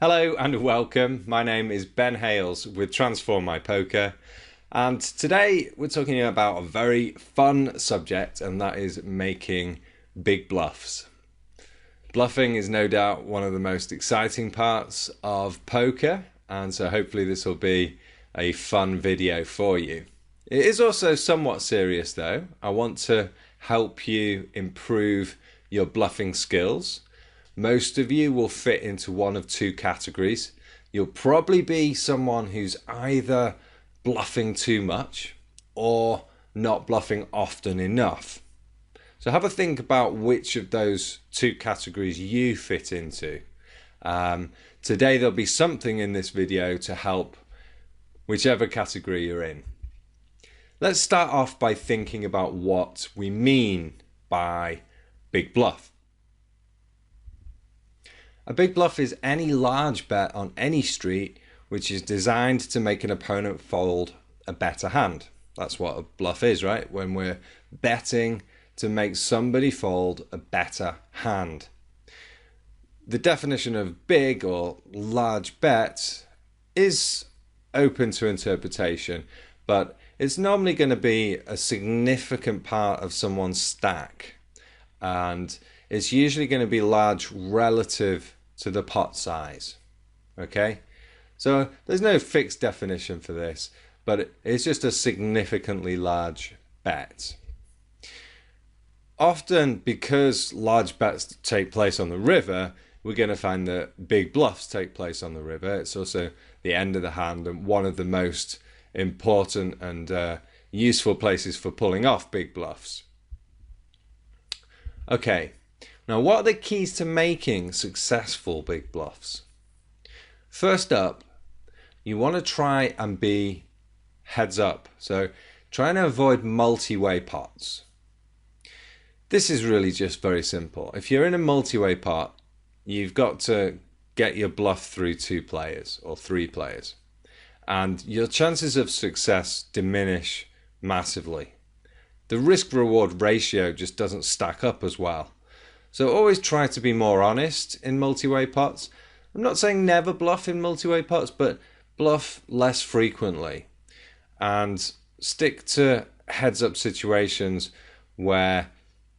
Hello and welcome. My name is Ben Hales with Transform My Poker, and today we're talking about a very fun subject, and that is making big bluffs. Bluffing is no doubt one of the most exciting parts of poker, and so hopefully this will be a fun video for you. It is also somewhat serious though. I want to help you improve your bluffing skills. Most of you will fit into one of two categories. You'll probably be someone who's either bluffing too much or not bluffing often enough. So have a think about which of those two categories you fit into. Today there'll be something in this video to help whichever category you're in. Let's start off by thinking about what we mean by big bluff. A big bluff is any large bet on any street which is designed to make an opponent fold a better hand. That's what a bluff is, right? When we're betting to make somebody fold a better hand. The definition of big or large bet is open to interpretation, but it's normally going to be a significant part of someone's stack, and it's usually going to be large relative to the pot size. Okay, so there's no fixed definition for this, but it's just a significantly large bet. Often, because large bets take place on the river, we're going to find that big bluffs take place on the river. It's also the end of the hand and one of the most important and useful places for pulling off big bluffs. Okay, now what are the keys to making successful big bluffs? First up, you want to try and be heads up. So try and avoid multi-way pots. This is really just very simple. If you're in a multi-way pot, you've got to get your bluff through two players or three players, and your chances of success diminish massively. The risk-reward ratio just doesn't stack up as well. So always try to be more honest in multi-way pots. I'm not saying never bluff in multi-way pots, but bluff less frequently. And stick to heads-up situations where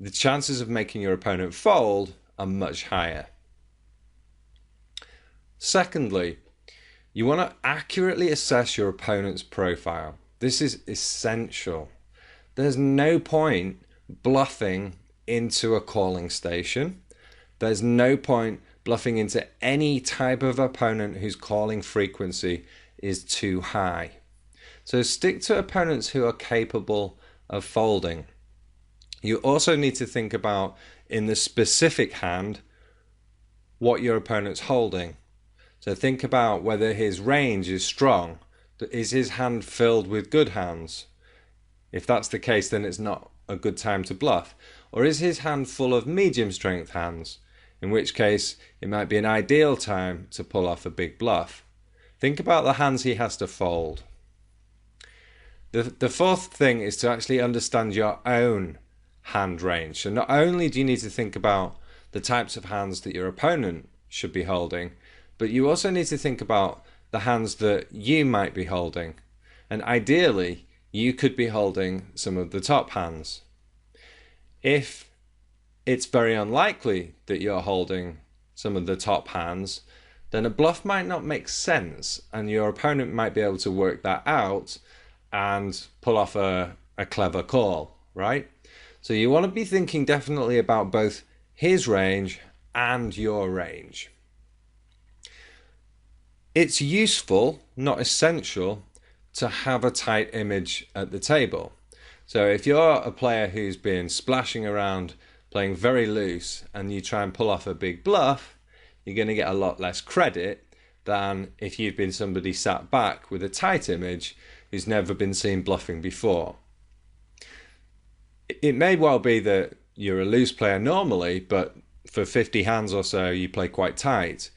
the chances of making your opponent fold are much higher. Secondly, you want to accurately assess your opponent's profile. This is essential. There's no point bluffing into a calling station. There's no point bluffing into any type of opponent whose calling frequency is too high. So stick to opponents who are capable of folding. You also need to think about, in the specific hand, what your opponent's holding. So think about whether his range is strong. Is his hand filled with good hands? If that's the case, then it's not a good time to bluff. Or is his hand full of medium strength hands? In which case, it might be an ideal time to pull off a big bluff. Think about the hands he has to fold. The fourth thing is to actually understand your own hand range. So not only do you need to think about the types of hands that your opponent should be holding, but you also need to think about the hands that you might be holding. And ideally, you could be holding some of the top hands. If it's very unlikely that you're holding some of the top hands, then a bluff might not make sense, and your opponent might be able to work that out and pull off a clever call, right? So you want to be thinking definitely about both his range and your range. It's useful, not essential, to have a tight image at the table. So if you're a player who's been splashing around, playing very loose, and you try and pull off a big bluff, you're going to get a lot less credit than if you've been somebody sat back with a tight image who's never been seen bluffing before. It may well be that you're a loose player normally, but for 50 hands or so you play quite tight.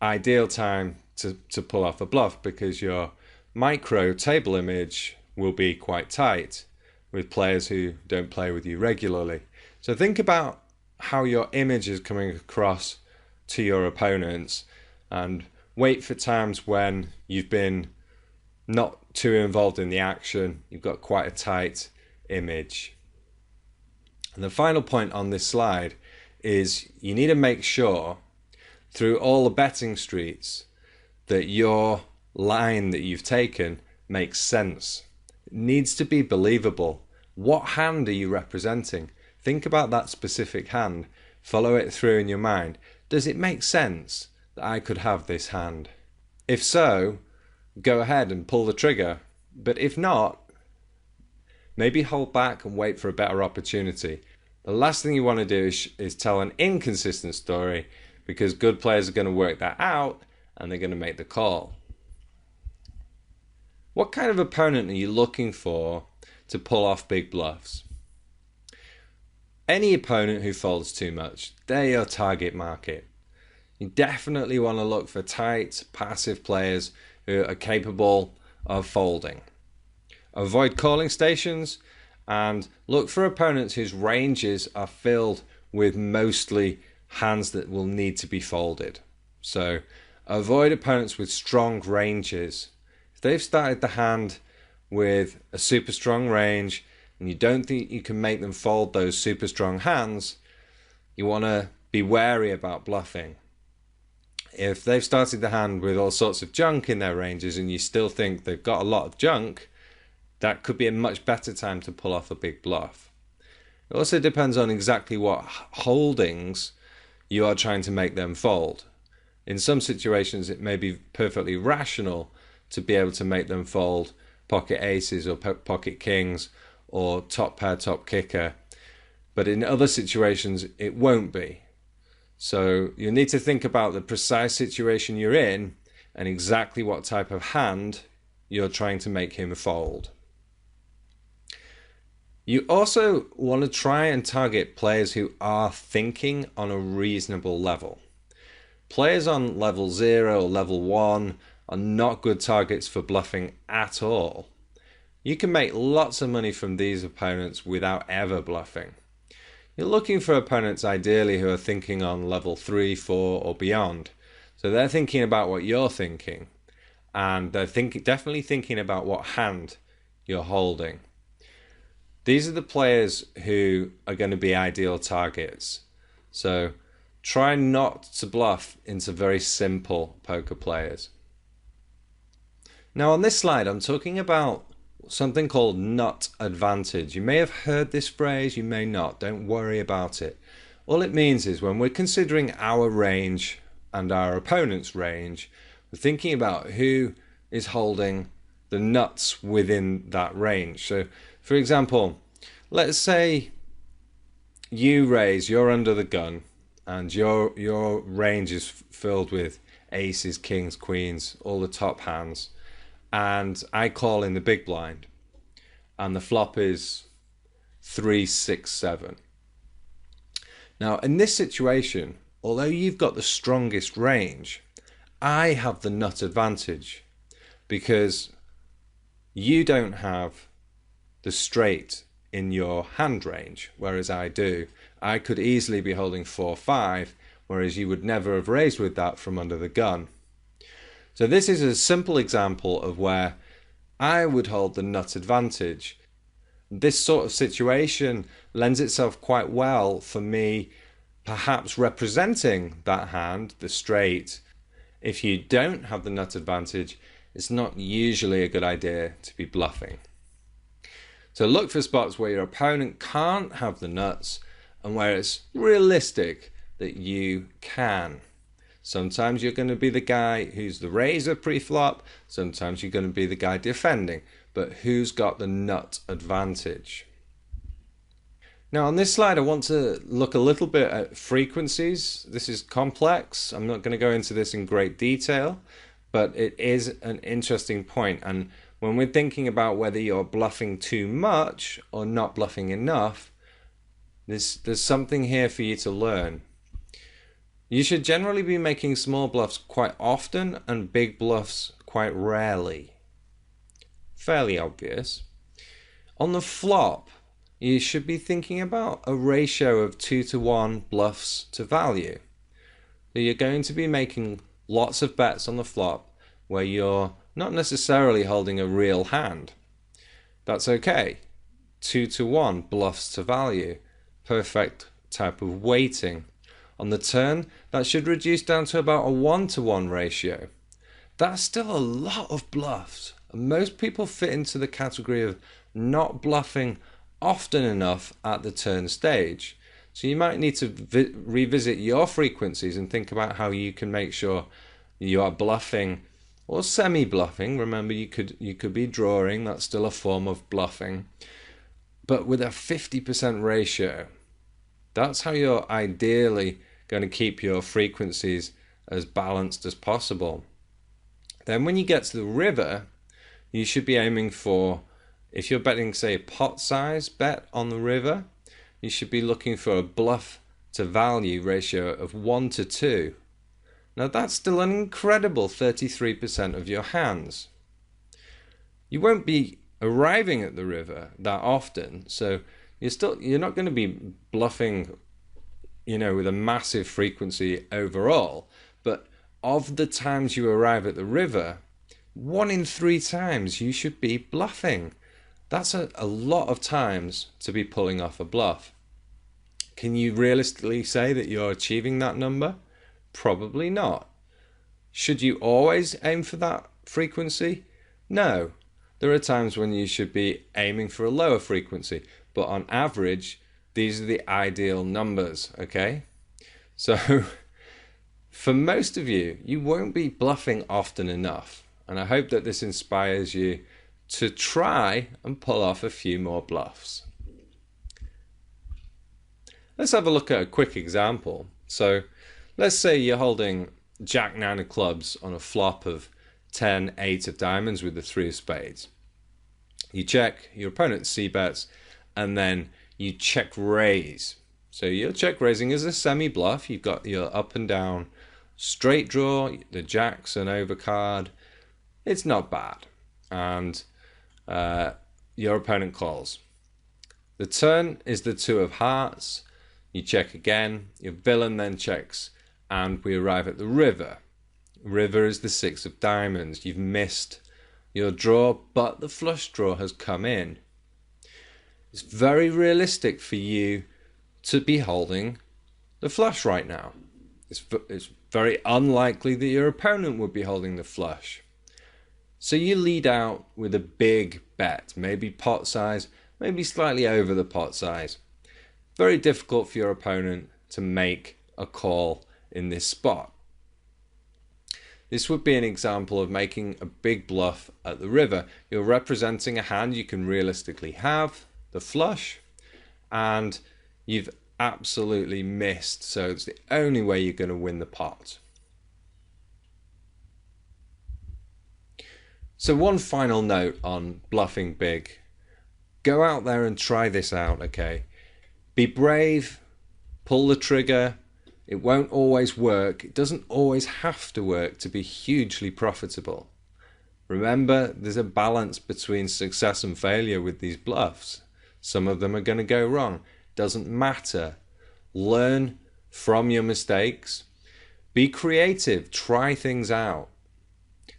Ideal time to pull off a bluff, because your micro table image will be quite tight with players who don't play with you regularly. So think about how your image is coming across to your opponents, and wait for times when you've been not too involved in the action, you've got quite a tight image. And the final point on this slide is you need to make sure through all the betting streets that your line that you've taken makes sense. It needs to be believable. What hand are you representing? Think about that specific hand. Follow it through in your mind. Does it make sense that I could have this hand? If so, go ahead and pull the trigger. But if not, maybe hold back and wait for a better opportunity. The last thing you want to do is tell an inconsistent story, because good players are going to work that out and they're going to make the call. What kind of opponent are you looking for to pull off big bluffs? Any opponent who folds too much, they're your target market. You definitely want to look for tight, passive players who are capable of folding. Avoid calling stations and look for opponents whose ranges are filled with mostly hands that will need to be folded. So avoid opponents with strong ranges. If they've started the hand with a super strong range and you don't think you can make them fold those super strong hands, you want to be wary about bluffing. If they've started the hand with all sorts of junk in their ranges and you still think they've got a lot of junk, that could be a much better time to pull off a big bluff. It also depends on exactly what holdings you are trying to make them fold. In some situations, it may be perfectly rational to be able to make them fold pocket aces or pocket kings or top pair, top kicker. But in other situations, it won't be. So you need to think about the precise situation you're in and exactly what type of hand you're trying to make him fold. You also want to try and target players who are thinking on a reasonable level. Players on level 0 or level 1 are not good targets for bluffing at all. You can make lots of money from these opponents without ever bluffing. You're looking for opponents ideally who are thinking on level 3, 4 or beyond. So they're thinking about what you're thinking, and they're definitely thinking about what hand you're holding. These are the players who are going to be ideal targets. So try not to bluff into very simple poker players. Now on this slide, I'm talking about something called nut advantage. You may have heard this phrase, you may not. Don't worry about it. All it means is when we're considering our range and our opponent's range, we're thinking about who is holding the nuts within that range. So for example, let's say you raise, you're under the gun, and your range is filled with aces, kings, queens, all the top hands, and I call in the big blind, and the flop is 3, 6, 7. Now in this situation, although you've got the strongest range, I have the nut advantage because you don't have the straight in your hand range, whereas I do. I could easily be holding 4, 5, whereas you would never have raised with that from under the gun. So this is a simple example of where I would hold the nut advantage. This sort of situation lends itself quite well for me perhaps representing that hand, the straight. If you don't have the nut advantage, it's not usually a good idea to be bluffing. So look for spots where your opponent can't have the nuts and where it's realistic that you can. Sometimes you're going to be the guy who's the raiser pre-flop, sometimes you're going to be the guy defending, but who's got the nut advantage? Now on this slide I want to look a little bit at frequencies. This is complex, I'm not going to go into this in great detail, but it is an interesting point. And when we're thinking about whether you're bluffing too much or not bluffing enough, there's something here for you to learn. You should generally be making small bluffs quite often and big bluffs quite rarely. Fairly obvious. On the flop, you should be thinking about a ratio of 2 to 1 bluffs to value. So you're going to be making lots of bets on the flop where you're not necessarily holding a real hand. That's okay. 2-to-1 bluffs to value. Perfect type of weighting. On the turn, that should reduce down to about a 1-to-1 ratio. That's still a lot of bluffs. And most people fit into the category of not bluffing often enough at the turn stage. So you might need to revisit your frequencies and think about how you can make sure you are bluffing or semi-bluffing. Remember, you could be drawing. That's still a form of bluffing. But with a 50% ratio, that's how you're ideally going to keep your frequencies as balanced as possible. Then when you get to the river, you should be aiming for, if you're betting, say, a pot size bet on the river, you should be looking for a bluff to value ratio of 1-to-2. Now that's still an incredible 33% of your hands. You won't be arriving at the river that often, so you're not going to be bluffing, with a massive frequency overall. But of the times you arrive at the river, 1 in 3 times you should be bluffing. That's a lot of times to be pulling off a bluff. Can you realistically say that you're achieving that number? Probably not. Should you always aim for that frequency? No. There are times when you should be aiming for a lower frequency, but on average, these are the ideal numbers, okay? So, for most of you, you won't be bluffing often enough, and I hope that this inspires you to try and pull off a few more bluffs. Let's have a look at a quick example. So, let's say you're holding Jack 9 of clubs on a flop of 10, 8 of diamonds with the 3 of spades. You check, your opponent c-bets, and then you check raise. So your check raising is a semi-bluff. You've got your up and down straight draw, the jack's an overcard. It's not bad. And your opponent calls. The turn is the 2 of hearts. You check again. Your villain then checks, and we arrive at the river. River is the 6 of diamonds. You've missed your draw, but the flush draw has come in. It's very realistic for you to be holding the flush right now. It's very unlikely that your opponent would be holding the flush. So you lead out with a big bet, maybe pot size, maybe slightly over the pot size. Very difficult for your opponent to make a call in this spot. This would be an example of making a big bluff at the river. You're representing a hand you can realistically have, the flush, and you've absolutely missed, so it's the only way you're going to win the pot. So one final note on bluffing big. Go out there and try this out, okay? Be brave, pull the trigger. It won't always work. It doesn't always have to work to be hugely profitable. Remember, there's a balance between success and failure with these bluffs. Some of them are going to go wrong. Doesn't matter. Learn from your mistakes. Be creative. Try things out.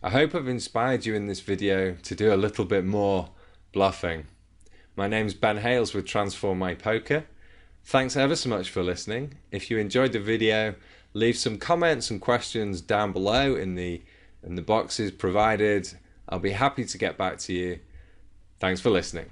I hope I've inspired you in this video to do a little bit more bluffing. My name's Ben Hales with Transform My Poker. Thanks ever so much for listening. If you enjoyed the video, leave some comments and questions down below in the boxes provided. I'll be happy to get back to you. Thanks for listening.